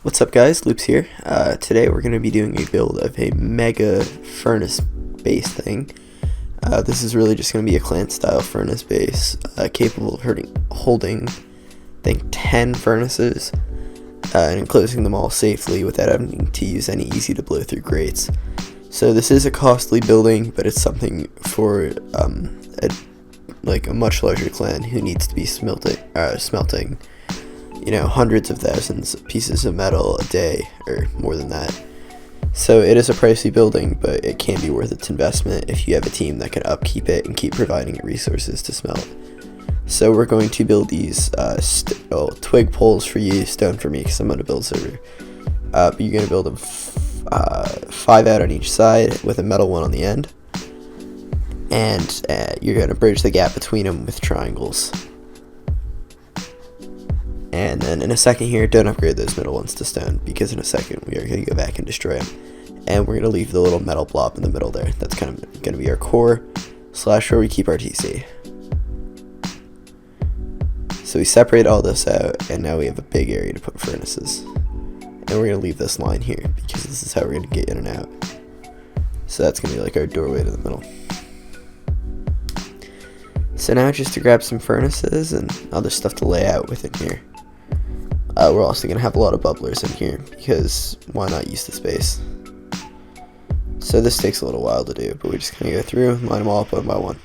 What's up guys, Loops here. Today we're going to be doing a build of a mega furnace base thing. This is really just going to be a clan style furnace base, capable of holding, I think, 10 furnaces, and enclosing them all safely without having to use any easy to blow through grates. So this is a costly building, but it's something for a much larger clan who needs to be smelting hundreds of thousands of pieces of metal a day, or more than that. So it is a pricey building, but it can be worth its investment if you have a team that can upkeep it and keep providing it resources to smelt. So we're going to build these twig poles for you, stone for me, because I'm going to build server. But you're going to build them 5 out on each side with a metal one on the end. And you're going to bridge the gap between them with triangles. And then in a second here, don't upgrade those middle ones to stone, because in a second we are going to go back and destroy them. And we're going to leave the little metal blob in the middle there. That's kind of going to be our core / where we keep our TC. So we separate all this out, and now we have a big area to put furnaces. And we're going to leave this line here, because this is how we're going to get in and out. So that's going to be like our doorway to the middle. So now just to grab some furnaces and other stuff to lay out within here. We're also going to have a lot of bubblers in here, because why not use the space? So this takes a little while to do, but we're just going to go through, line them all up one by one.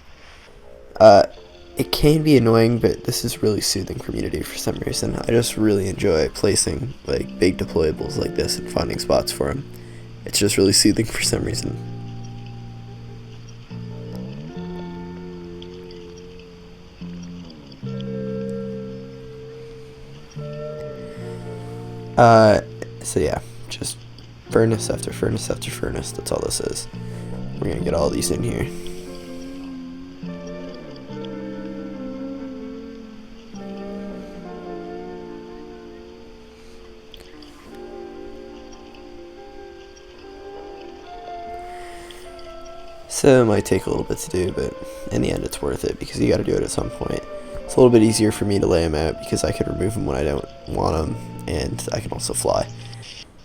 It can be annoying, but this is really soothing for me to do for some reason. I just really enjoy placing big deployables like this and finding spots for them. It's just really soothing for some reason. So yeah, just furnace after furnace after furnace, that's all this is. We're gonna get all these in here. So it might take a little bit to do, but in the end it's worth it, because you gotta do it at some point. It's a little bit easier for me to lay them out, because I can remove them when I don't want them, and I can also fly.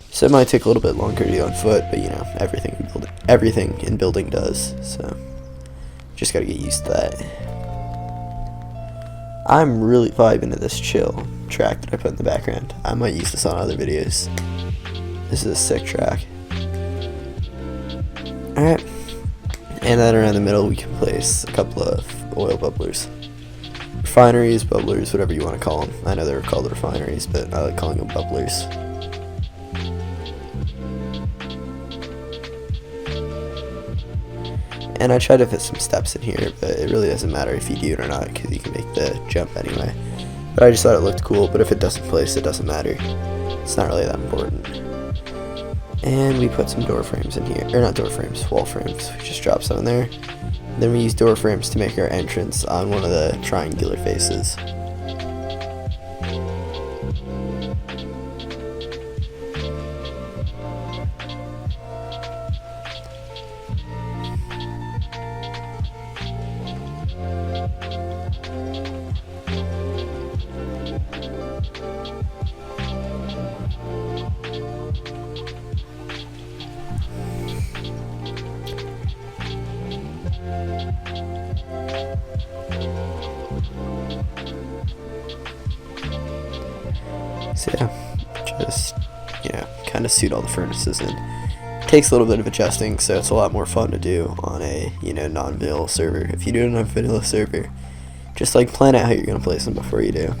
So it might take a little bit longer to do on foot, but everything in building does, so just gotta get used to that. I'm really vibing to this chill track that I put in the background. I might use this on other videos. This is a sick track. Alright, and then around the middle we can place a couple of oil bubblers. Refineries, bubblers, whatever you want to call them. I know they're called refineries, but I like calling them bubblers. And I tried to fit some steps in here, but it really doesn't matter if you do it or not, because you can make the jump anyway. But I just thought it looked cool, but if it doesn't place, it doesn't matter. It's not really that important. And we put some door frames in here, or not door frames, wall frames. We just drop some in there. Then we use door frames to make our entrance on one of the triangular faces. So yeah, just, kind of suit all the furnaces in. It takes a little bit of adjusting, so it's a lot more fun to do on a, non-vanilla server. If you do it on a vanilla server, just plan out how you're going to place them before you do.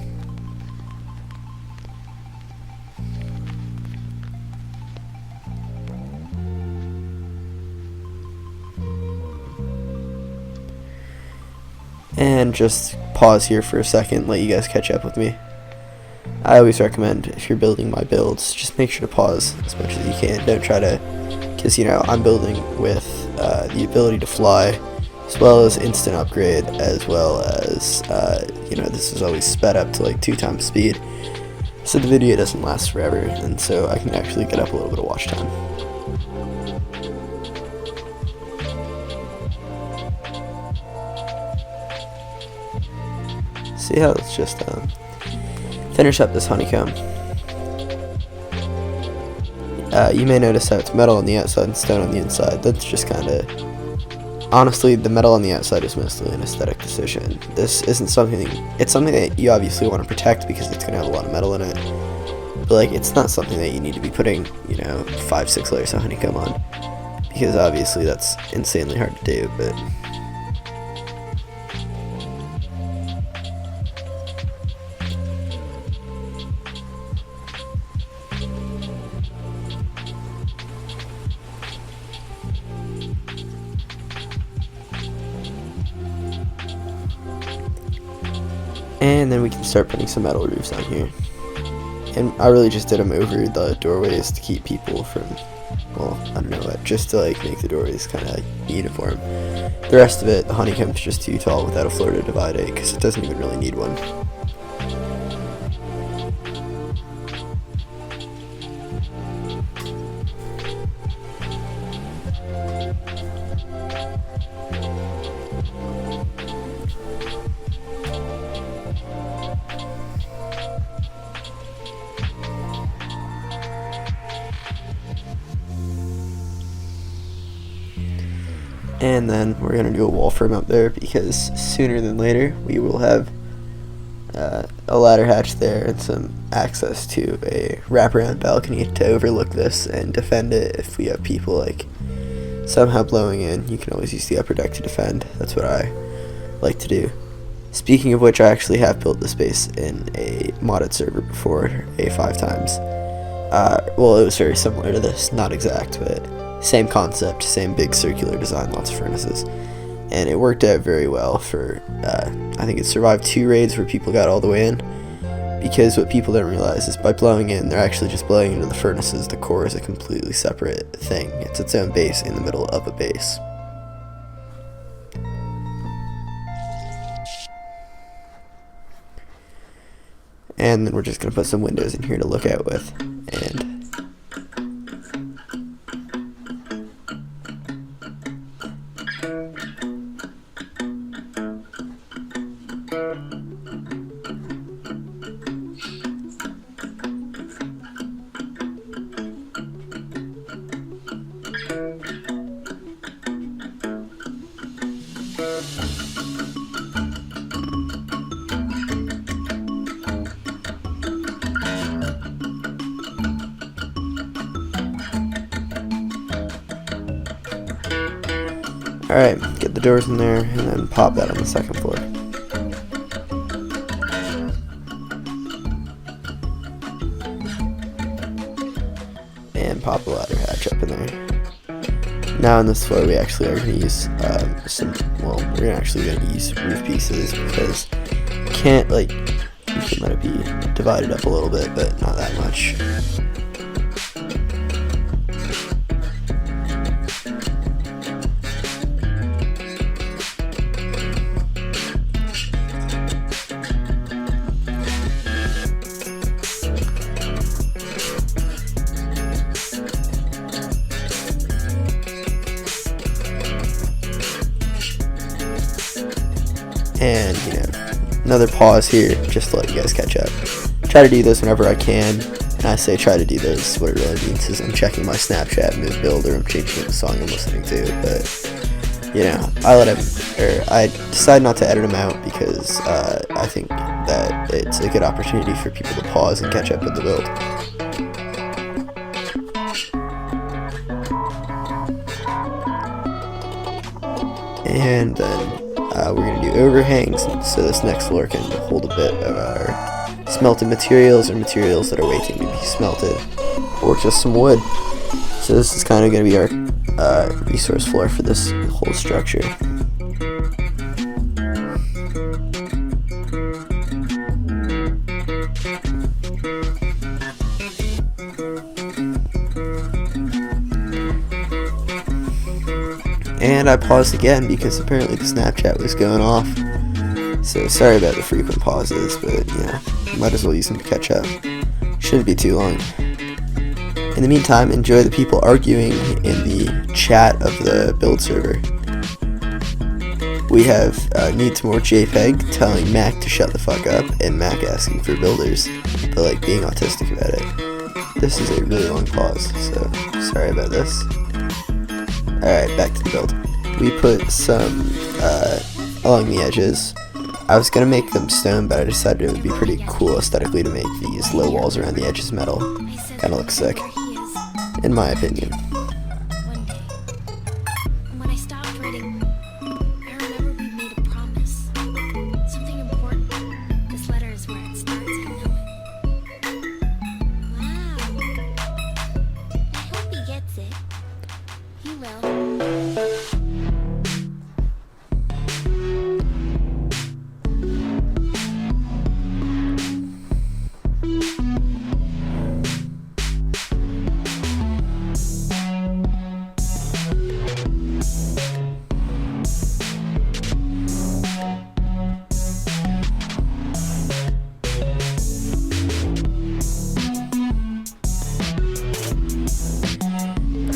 And just pause here for a second, let you guys catch up with me. I always recommend, if you're building my builds, just make sure to pause as much as you can. Don't try to, because I'm building with the ability to fly, as well as instant upgrade, as well as this is always sped up to 2 times speed, so the video doesn't last forever, and so I can actually get up a little bit of watch time. So yeah, let's just finish up this honeycomb. You may notice how it's metal on the outside and stone on the inside. That's just kind of... Honestly, the metal on the outside is mostly an aesthetic decision. This isn't something... It's something that you obviously want to protect because it's going to have a lot of metal in it. But, like, it's not something that you need to be putting, 5-6 layers of honeycomb on. Because, obviously, that's insanely hard to do, but... And then we can start putting some metal roofs on here. And I really just did them over the doorways to keep people from, well, I don't know what, just to like make the doorways kind of uniform. The rest of it, the honeycomb's just too tall without a floor to divide it, because it doesn't even really need one. And then we're going to do a wall frame up there, because sooner than later we will have a ladder hatch there and some access to a wraparound balcony to overlook this and defend it if we have people like somehow blowing in. You can always use the upper deck to defend. That's what I like to do. Speaking of which, I actually have built this base in a modded server before, a 5 times. Well, it was very similar to this, not exact, but same concept, same big circular design, lots of furnaces, and it worked out very well for, I think it survived 2 raids where people got all the way in, because what people don't realize is by blowing in, they're actually just blowing into the furnaces. The core is a completely separate thing. It's its own base in the middle of a base. And then we're just going to put some windows in here to look out with, and alright, get the doors in there, and then pop that on the 2nd floor. And pop the ladder hatch up in there. Now on this floor we actually are going to use we're actually going to use roof pieces, because you can't, like, you can let it be divided up a little bit, but not that much. And, another pause here, just to let you guys catch up. Try to do this whenever I can, and I say try to do this, what it really means is I'm checking my Snapchat move build, or I'm changing the song I'm listening to, but, I decide not to edit them out, because I think that it's a good opportunity for people to pause and catch up with the build. And then we're going to do overhangs, so this next floor can hold a bit of our smelted materials, or materials that are waiting to be smelted, or just some wood. So this is kind of going to be our resource floor for this whole structure. And I paused again because apparently the Snapchat was going off. So sorry about the frequent pauses, but might as well use them to catch up. Shouldn't be too long. In the meantime, enjoy the people arguing in the chat of the build server. We have needs more JPEG telling Mac to shut the fuck up, and Mac asking for builders, but like being autistic about it. This is a really long pause, so sorry about this. Alright, back to the build. We put some along the edges. I was gonna make them stone, but I decided it would be pretty cool aesthetically to make these low walls around the edges metal. Kinda looks sick, in my opinion. One day, when I stopped writing, I remember we made a promise. Something important. This letter is where it starts, I know it. Wow. I hope he gets it. He will.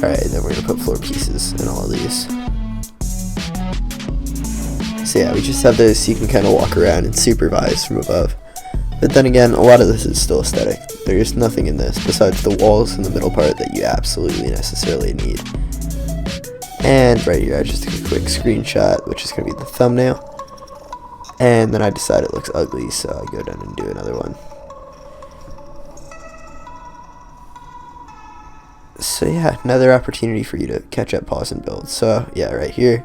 Alright, then we're gonna put floor pieces in all of these. So yeah, we just have those so you can kind of walk around and supervise from above. But then again, a lot of this is still aesthetic. There's nothing in this besides the walls in the middle part that you absolutely necessarily need. And right here I just took a quick screenshot, which is going to be the thumbnail. And then I decide it looks ugly, so I go down and do another one. So yeah, another opportunity for you to catch up, pause, and build. So yeah, right here,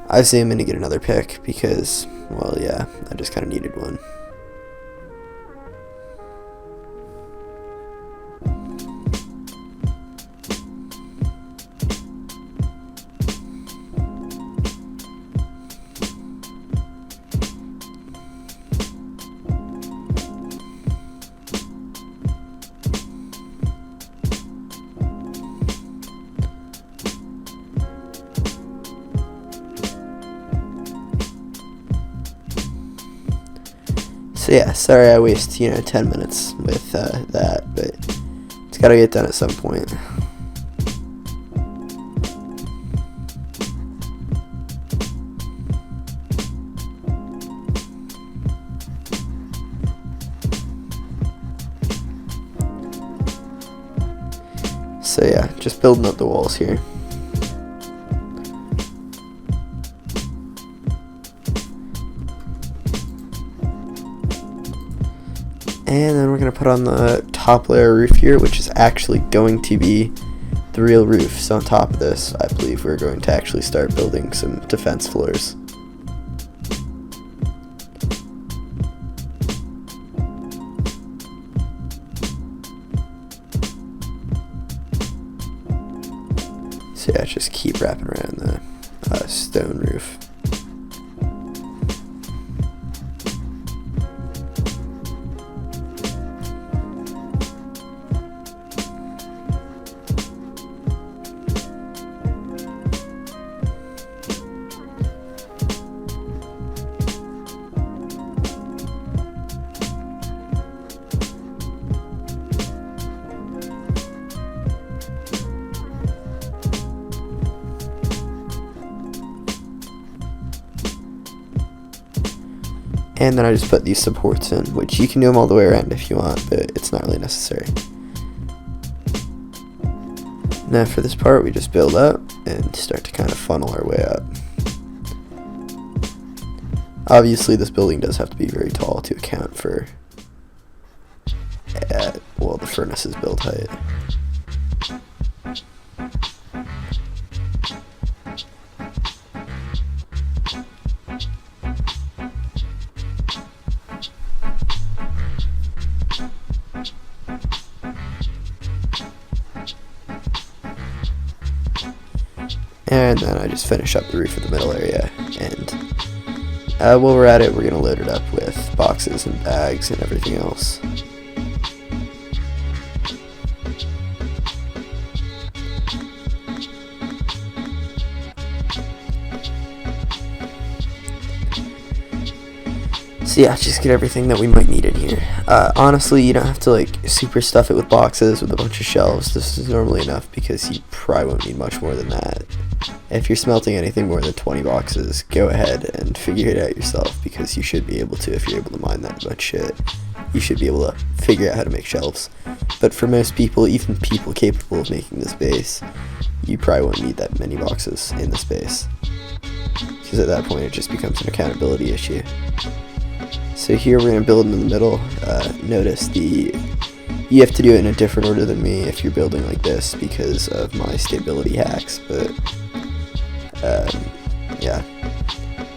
I zoom in to get another pick because, well, yeah, I just kind of needed one. So yeah, sorry I waste 10 minutes with that, but it's gotta get done at some point. So yeah, just building up the walls here. And then we're going to put on the top layer roof here, which is actually going to be the real roof. So on top of this, I believe we're going to actually start building some defense floors. So yeah, just keep wrapping around the stone roof. And then I just put these supports in, which you can do them all the way around if you want, but it's not really necessary. Now for this part, we just build up and start to kind of funnel our way up. Obviously, this building does have to be very tall to account for, well, the furnace's build height. And then I just finish up the roof of the middle area, and while we're at it, we're going to load it up with boxes and bags and everything else. So yeah, just get everything that we might need in here. Honestly, you don't have to like super stuff it with boxes with a bunch of shelves. This is normally enough because you probably won't need much more than that. If you're smelting anything more than 20 boxes, go ahead and figure it out yourself, because you should be able to if you're able to mine that much shit. you should be able to figure out how to make shelves. But for most people, even people capable of making this base, you probably won't need that many boxes in the space, because at that point it just becomes an accountability issue. So here we're going to build in the middle. Notice you have to do it in a different order than me if you're building like this because of my stability hacks, but yeah,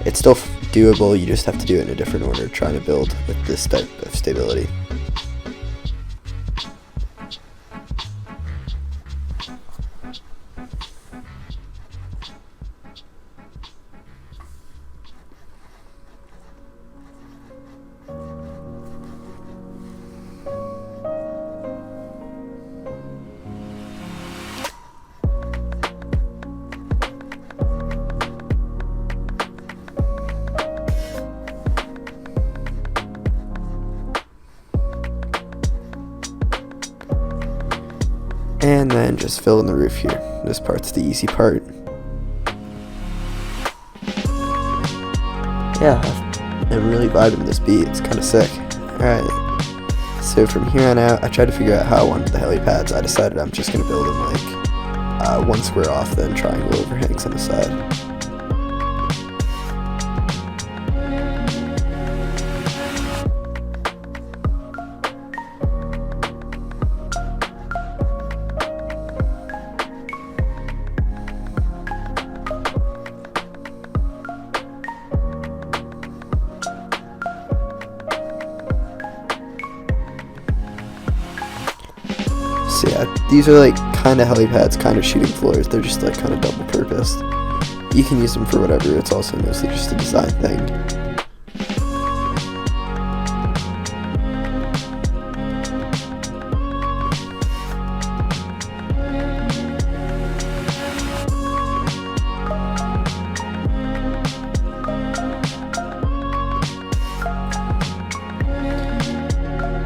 it's still doable. You just have to do it in a different order, trying to build with this type of stability. And then just fill in the roof here. This part's the easy part. Yeah, I'm really vibing this beat. It's kind of sick. Alright, so from here on out, I tried to figure out how I wanted the helipads. I decided I'm just going to build them like one square off, then triangle overhangs on the side. So yeah, these are like kind of helipads, kind of shooting floors. They're just like kind of double purposed. You can use them for whatever. It's also mostly just a design thing.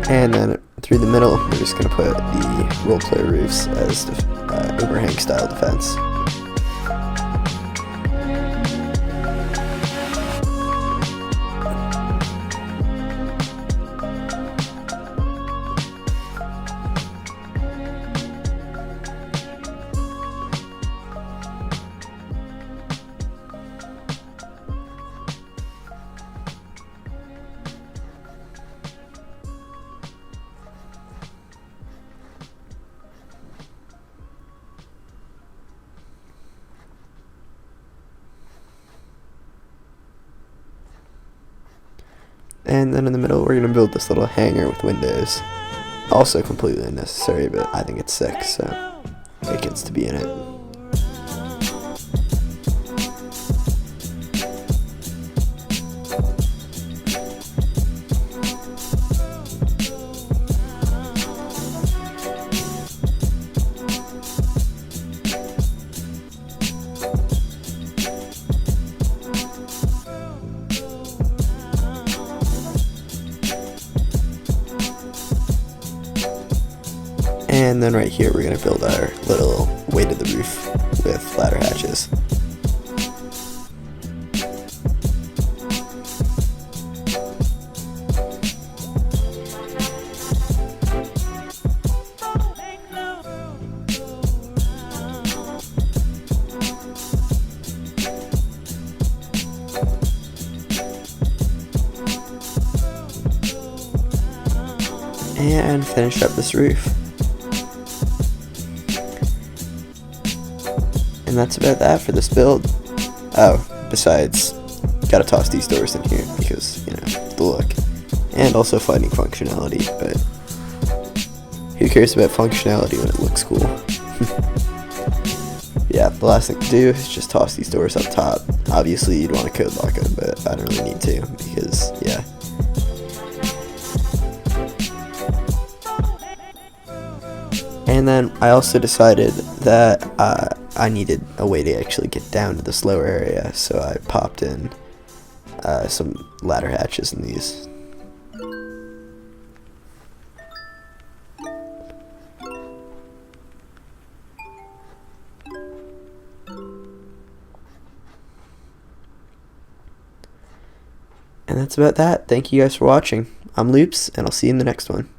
And then through the middle, we're just going to put the role-player roofs as overhang style defense. And then in the middle, we're going to build this little hangar with windows. Also completely unnecessary, but I think it's sick, so it gets to be in it. And then right here we're going to build our little way to the roof with ladder hatches. And finish up this roof. And that's about that for this build. Oh, besides, gotta toss these doors in here because, you know, the look. And also finding functionality, but who cares about functionality when it looks cool? Yeah, the last thing to do is just toss these doors up top. Obviously you'd want to code lock them, but I don't really need to because, yeah. And then I also decided that I needed a way to actually get down to this lower area, so I popped in some ladder hatches in these. And that's about that. Thank you guys for watching. I'm Loops, and I'll see you in the next one.